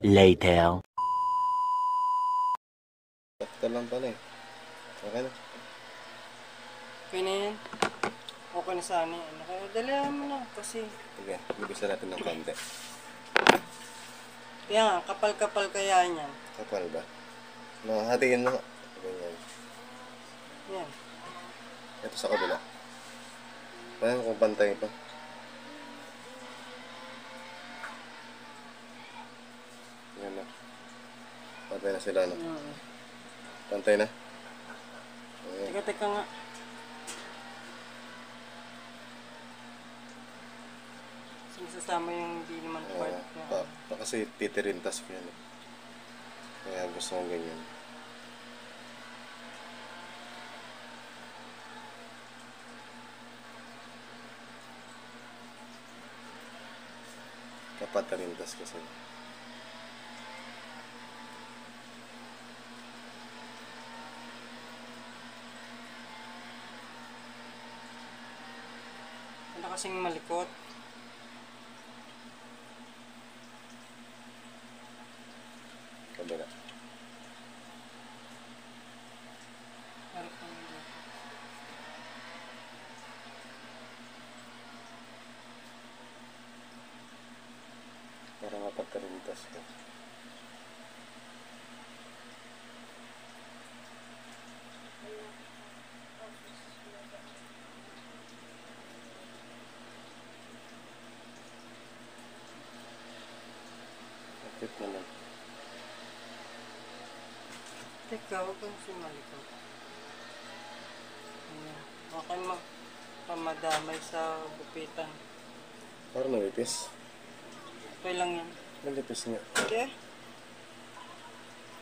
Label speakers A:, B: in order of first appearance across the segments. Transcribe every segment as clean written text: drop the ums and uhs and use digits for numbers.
A: Later.
B: Ito lang pala eh. Okay na.
C: Okay na yan. Okay na sana yan. Dalihan mo na kasi.
B: Sige, lubisa natin ng konti.
C: Kaya nga, kapal-kapal kaya yan.
B: Kapal ba? Hatiin mo. Ganyan.
C: Yan.
B: Ito sa kabila. Parang kung pantay pa. Yan na. Pantay na sila, no? Pantay na. Ayan.
C: Teka nga. Sasama yung hindi naman part niya.
B: Kasi titirintas ko yan eh. Kaya gusto kong ganyan. Kapag tarintas kasi.
C: Ano kasing malikot?
B: Kabila. Para mapagkarintas ko. Kapit na lang.
C: Teka, huwag kang sumalikot. Okay mo. Pamadamay sa gupitan.
B: Parang nalipis.
C: Okay lang yan.
B: Nalipis nga.
C: Okay?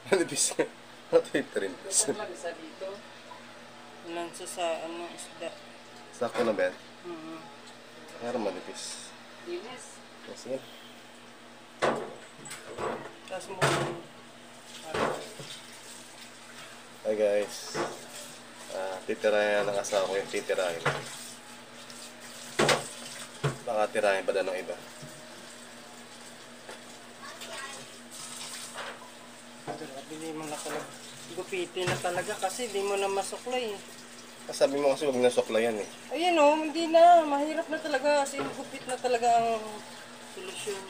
B: Nalipis nga. Ito yung tarintas.
C: Sa dito. Lansa sa isda.
B: Sakto na ba yan? Parang manipis.
C: Linis.
B: Sige.
C: Tapos mo.
B: Hi guys. Titirahin ng asawa ko yung titirahin. Baka tirahin pa na ng iba.
C: Bili mo na talaga. Gupitin na talaga kasi di mo na masuklay.
B: Sabi mo kasi huwag na suklayan eh.
C: Ayun o, hindi na. Mahirap na talaga kasi gupit na talaga ang solusyon.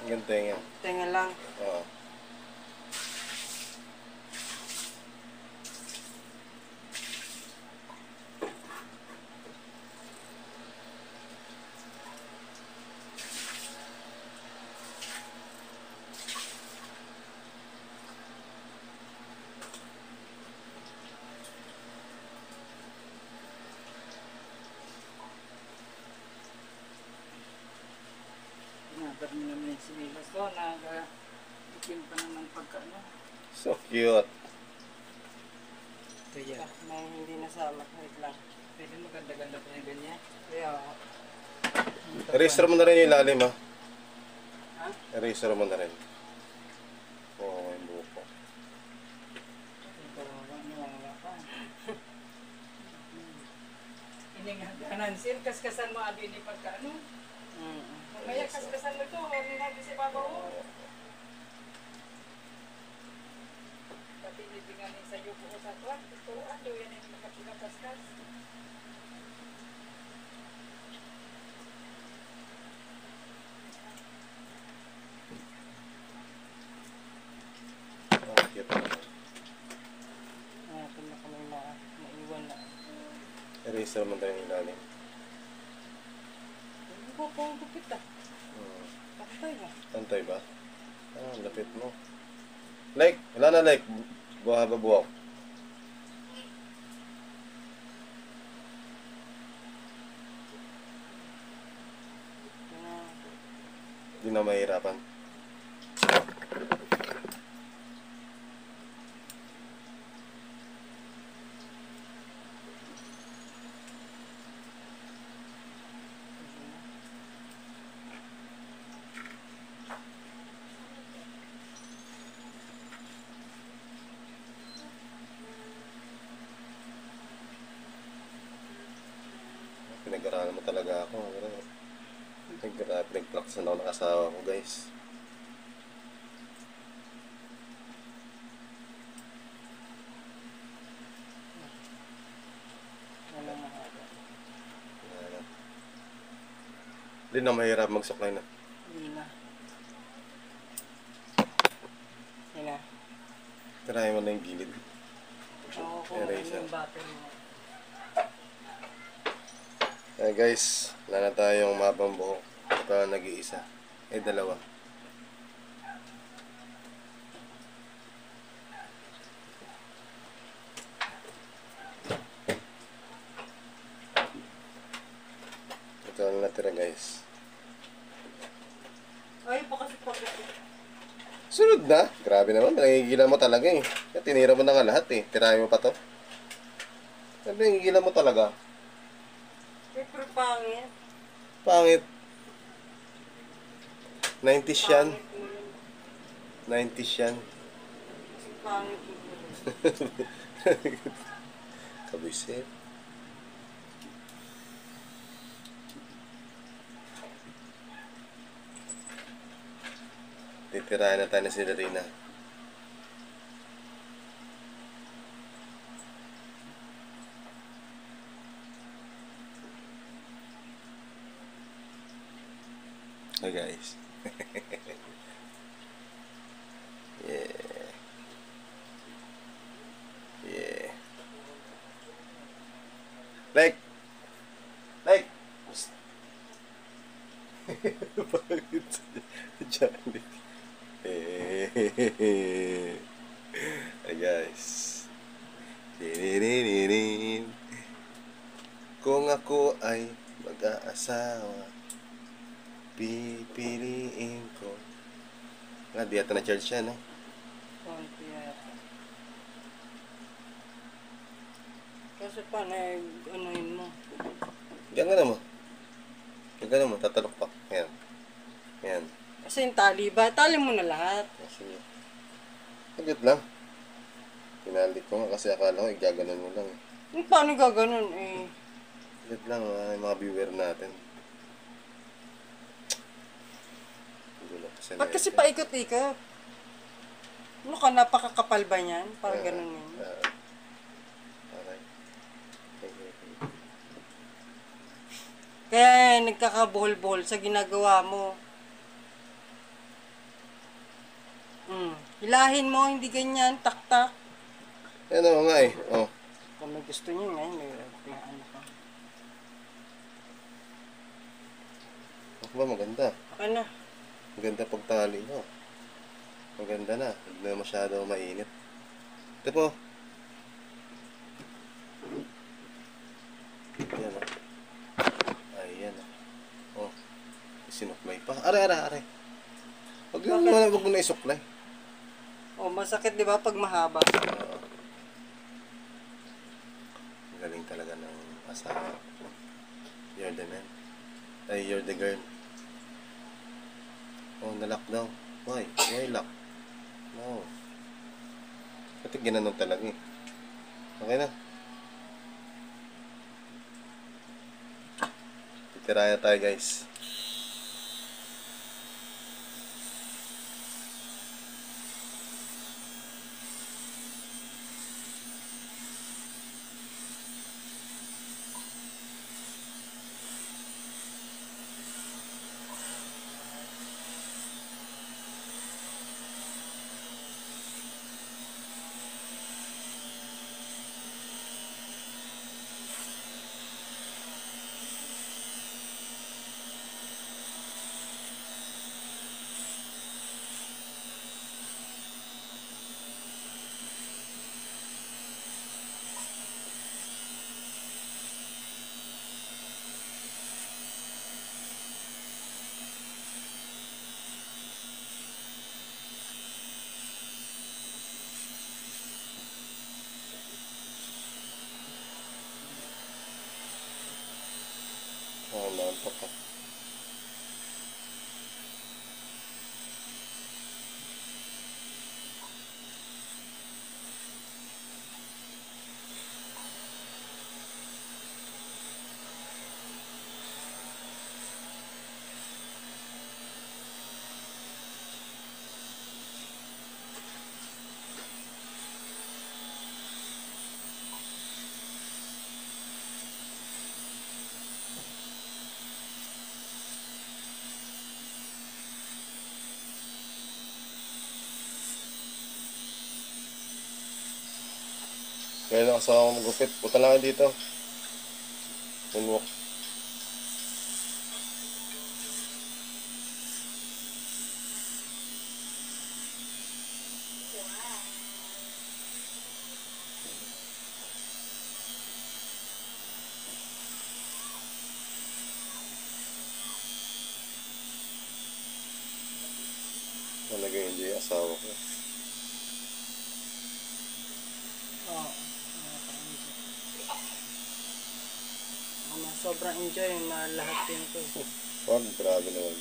B: Hanggang tenga.
C: Tenga lang.
B: Oo.
C: Nagad mo naman yung sinilas ko. Nag-ikim pa naman pagka-ano.
B: So cute.
C: Kaya. May hindi nasama. Wait lang. Pwede maganda-ganda pa yung ganyan. Kaya.
B: Eraser mo na rin yung ilalim ha.
C: Ha?
B: Eraser mo na rin. Oo, yung buko.
C: Wala pa. Ininghaganan. Sir, kaskasan mo abi ni pagka-ano? Maya kaskasan mo ito. Meron natin si Papa mo. Pati nilibinganin sa iyo buko sa tuwan. Ito, ano yan yung makapinakaskas.
B: Cute.
C: Ito na kami naiwan na.
B: Eraser mo na rin yung ilalim.
C: Hindi ko kung gupit ah. Patay na.
B: Pantay ba? Lapit mo. Like, wala na like. Buha ba buwak? Hindi na mahirapan. Pinag-aralan mo talaga ako. Grabe, nag-practice na ako ng asawa ko, guys.
C: Wala mahaba.
B: Hindi na mahirap magsuklay na.
C: Hindi na. Yan na.
B: Tirahin mo na yung gilid.
C: Oo, kung ano yung battery mo.
B: Guys, wala na tayong mapang buhok. Ito ang nag-iisa. Dalawa. Ito ang natira, guys.
C: Ay, baka si Pagkat.
B: Sunod na. Grabe naman, nangigilan mo talaga eh. Tinira mo na nga lahat eh. Tirahin mo pa to. Nangigilan mo talaga.
C: Siyempre pangit.
B: Pangit. 90s yan.
C: Pangit mo yun.
B: 90s yan.
C: Pangit mo yun.
B: Kabuisit. Titirahin na tayo na si Larina. Hey guys. Yeah. Yeah. Like. Psst. Bakit? Johnny. Hey guys. Dininirin. Kung ako ay mag-aasawa, pipiliin ko. Di ata na-charge siya, no?
C: Konti yata. Kasi paano anuhin mo?
B: Gano'n mo. Gano'n mo, tatalok pa. Ayan. Ayan.
C: Kasi yung tali ba? Tali mo na lahat.
B: Sige. Saglit lang. Pinalit ko nga kasi akala ko igaganon mo lang.
C: Paano gaganon eh?
B: Saglit lang, yung mga viewer natin.
C: Ba't kasi paikot-ikot? Ano ka, napakakapal ba niyan? Para ganun yun.
B: Okay.
C: Kaya nagkakabuhol-buhol sa ginagawa mo. Hilahin mo, hindi ganyan, tak-tak.
B: Yan o nga eh. Oh.
C: Kung may gusto niyo ngayon, may ano ka.
B: Ako ba maganda?
C: Ano?
B: Maganda pagtali mo. Maganda na. Hindi na masyado mainit. Ito po. Ayan o. Ayan o. Oh. Sinuklay pa. Aray. Huwag mo na isuklay.
C: Oh, masakit di ba pag mahaba?
B: Galing talaga ng asawa. You're the man. Ay, you're the girl. Oh, nalock daw. Why? Why lock? No. Pati ginanong talaga eh. Okay na. Titiraya tayo guys. Oh, nantok ka. Kaya nakasawa akong magupit. Punta lang kayo dito. Moonwalk. Talaga hindi yung asawa ko.
C: Oo. Sobrang enjoy na lahat din ko.
B: Wag, grabe naman.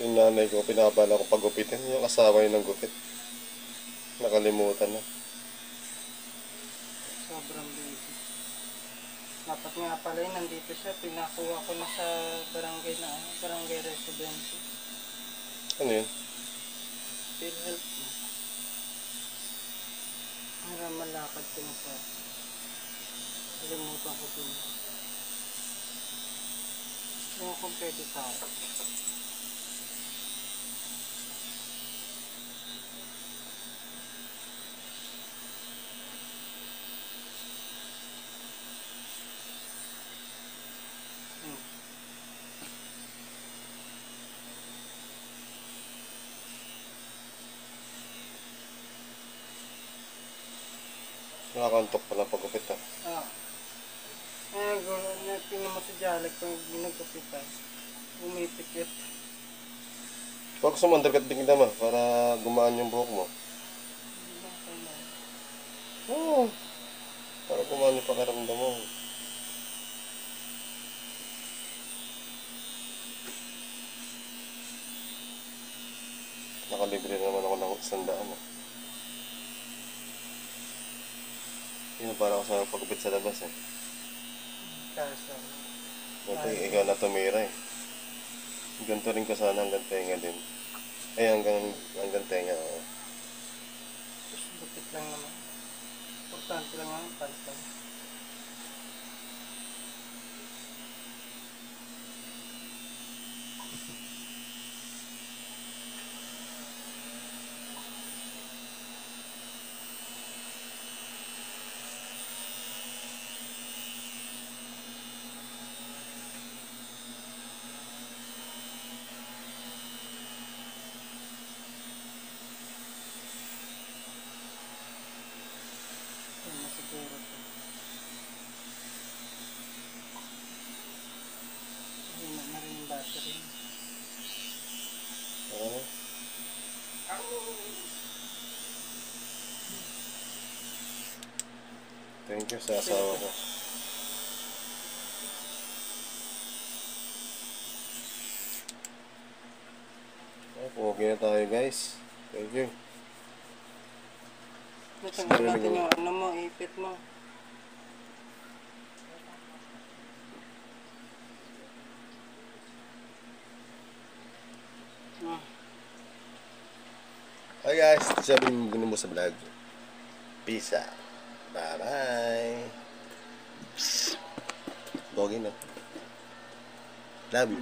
B: Yung nanay ko, pinapala ko pagupitin. Yung asawa yun ng gupit. Nakalimutan na.
C: Sobrang busy. Dapat nga pala yun, nandito siya. Pinakuha ko na sa barangay na, barangay residency.
B: Ano yun?
C: PhilHealth na. Para malakad ko na siya. Kalimutan ko din. Hindi ako pwede sa akin.
B: Nakakantok pala pagupit ah.
C: Ah. Tingnan mo sa Jalek kung ginagapitan. Umipikit.
B: Huwag sumunderkat din naman para gumaan yung buhok mo. Oo. Para gumaan yung pakiramdam mo. Nakalibre naman ako ng 100 ah. Yun para ako sa pagupit sa labas eh.
C: Kaso.
B: Ito ikaw na tumira eh. Ganito rin ko sana hanggang tenga din. Ay hanggang tenga oo.
C: Bukit lang naman. Importante lang ang palitan. Siguro to. Hina na rin yung battery.
B: Ano? Thank you sa asawa ko. Okay na tayo guys. Thank you.
C: Natanggal natin yung ano mo, ipit mo.
B: Hi guys, sabi mo sa vlog. Peace out. Bye bye. Pogi na. Love you.